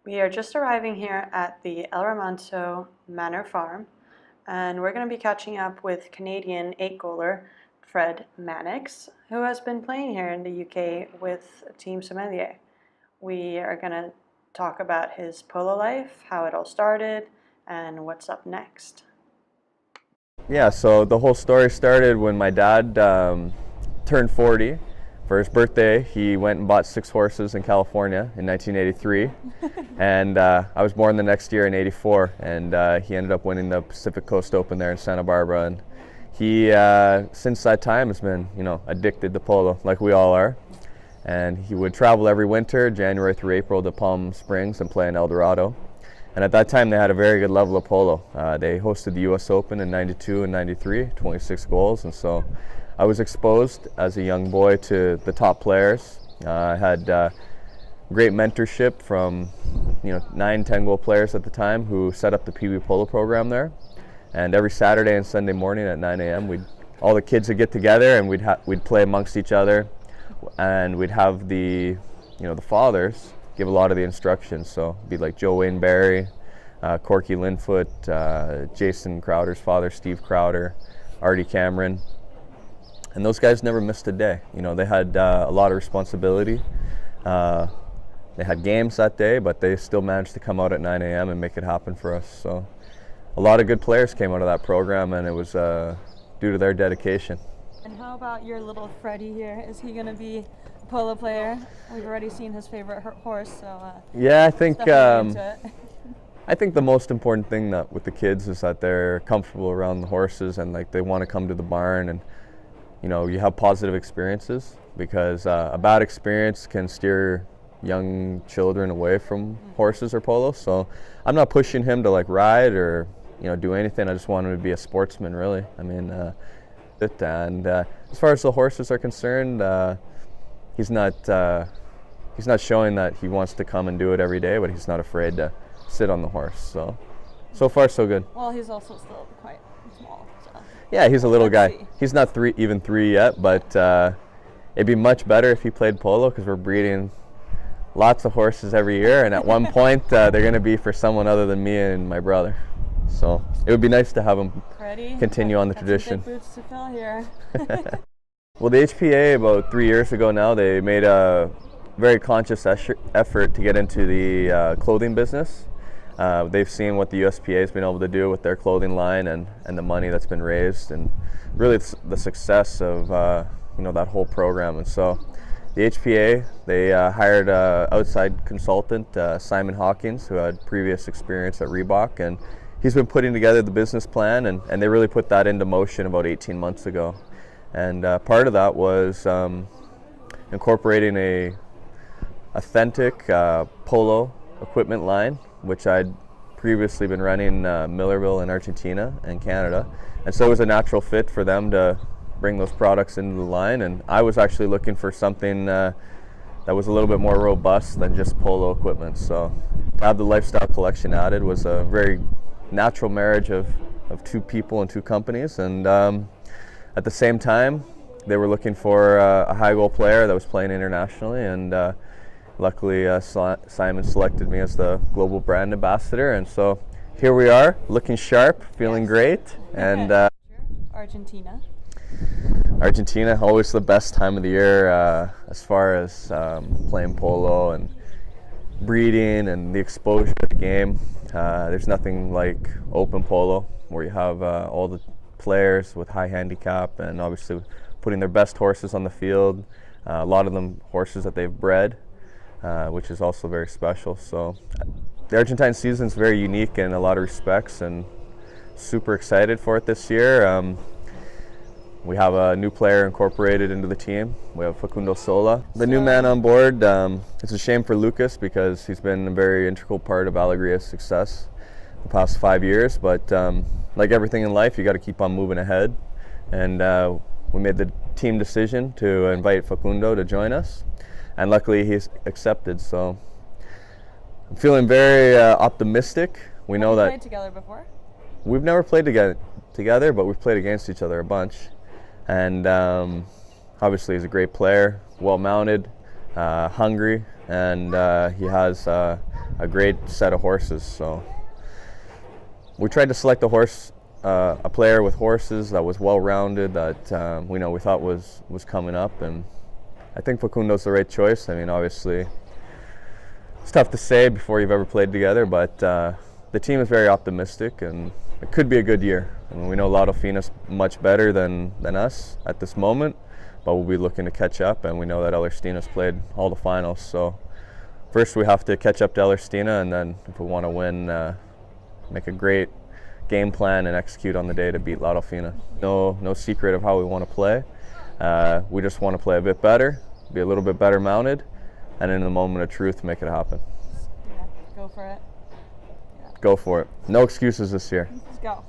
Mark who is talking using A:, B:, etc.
A: We are just arriving here at the El Remanso Manor Farm, and we're going to be catching up with Canadian 8-goaler Fred Mannix, who has been playing here in the UK with Team Sommelier. We are going to talk about his polo life, how it all started, and what's up next.
B: Yeah, so the whole story started when my dad turned 40. For his birthday, he went and bought 6 horses in California in 1983, and I was born the next year in '84, and he ended up winning the Pacific Coast Open there in Santa Barbara. And he, since that time, has been, addicted to polo, like we all are. And he would travel every winter, January through April, to Palm Springs and play in El Dorado. And at that time, they had a very good level of polo. They hosted the U.S. Open in '92 and '93, 26 goals, and so I was exposed as a young boy to the top players. I had great mentorship from 9-10 goal players at the time who set up the Pee Wee Polo program there. And every Saturday and Sunday morning at 9 a.m. all the kids would get together and we'd play amongst each other, and we'd have the fathers give a lot of the instructions. So it'd be like Joe Wayne Barry, Corky Linfoot, Jason Crowder's father, Steve Crowder, Artie Cameron. And those guys never missed a day. They had a lot of responsibility. They had games that day, but they still managed to come out at 9 a.m. and make it happen for us. So a lot of good players came out of that program, and it was due to their dedication.
C: And how about your little Freddie here? Is he going to be a polo player? We've already seen his favorite horse, so
B: yeah, I think
C: into it.
B: I think the most important thing with the kids is that they're comfortable around the horses, and they want to come to the barn, and you have positive experiences, because a bad experience can steer young children away from horses or polo. So I'm not pushing him to ride or do anything. I just want him to be a sportsman, really. And as far as the horses are concerned, he's not showing that he wants to come and do it every day, but he's not afraid to sit on the horse. So far so good.
C: Well, he's also still quite small. So.
B: Yeah, he's a little guy.
C: See.
B: He's not even three yet, but it'd be much better if he played polo, because we're breeding lots of horses every year, and at one point they're going to be for someone other than me and my brother. So it would be nice to have him continue on the tradition.
C: Some big boots to fill here.
B: Well, the HPA about 3 years ago now, they made a very conscious effort to get into the clothing business. They've seen what the USPA has been able to do with their clothing line and the money that's been raised, and really it's the success of that whole program. And so the HPA, they hired an outside consultant, Simon Hawkins, who had previous experience at Reebok, and he's been putting together the business plan, and they really put that into motion about 18 months ago. And part of that was incorporating a authentic polo equipment line, which I'd previously been running Millerville in Argentina and Canada, and so it was a natural fit for them to bring those products into the line. And I was actually looking for something that was a little bit more robust than just polo equipment. So to have the lifestyle collection added was a very natural marriage of 2 people and 2 companies. And at the same time, they were looking for a high goal player that was playing internationally, and luckily Simon selected me as the global brand ambassador, and so here we are, looking sharp, feeling great. And Argentina, always the best time of the year as far as playing polo and breeding and the exposure to the game. There's nothing like open polo, where you have all the players with high handicap, and obviously putting their best horses on the field, a lot of them horses that they've bred, which is also very special. So the Argentine season is very unique in a lot of respects, and super excited for it this year. We have a new player incorporated into the team. We have Facundo Sola, the new man on board. It's a shame for Lucas, because he's been a very integral part of Alegria's success the past 5 years, but like everything in life, you got to keep on moving ahead. And we made the team decision to invite Facundo to join us, and luckily he's accepted. So I'm feeling very optimistic. We know that
C: played together before?
B: We've never played together, but we've played against each other a bunch. And obviously he's a great player, well-mounted, hungry, and he has a great set of horses. So we tried to select a player with horses that was well-rounded, that we thought was coming up, and I think Facundo's the right choice. I mean, obviously, it's tough to say before you've ever played together, but the team is very optimistic, and it could be a good year. I mean, we know Lotto Fina's much better than us at this moment, but we'll be looking to catch up, and we know that Ellerstina's played all the finals. So first we have to catch up to Ellerstina, and then if we want to win, make a great game plan and execute on the day to beat Lotto Fina. No secret of how we want to play. We just want to play a bit better, be a little bit better mounted, and in the moment of truth, make it happen.
C: Yeah, go for it.
B: Go for it. No excuses this year.
C: Let's go.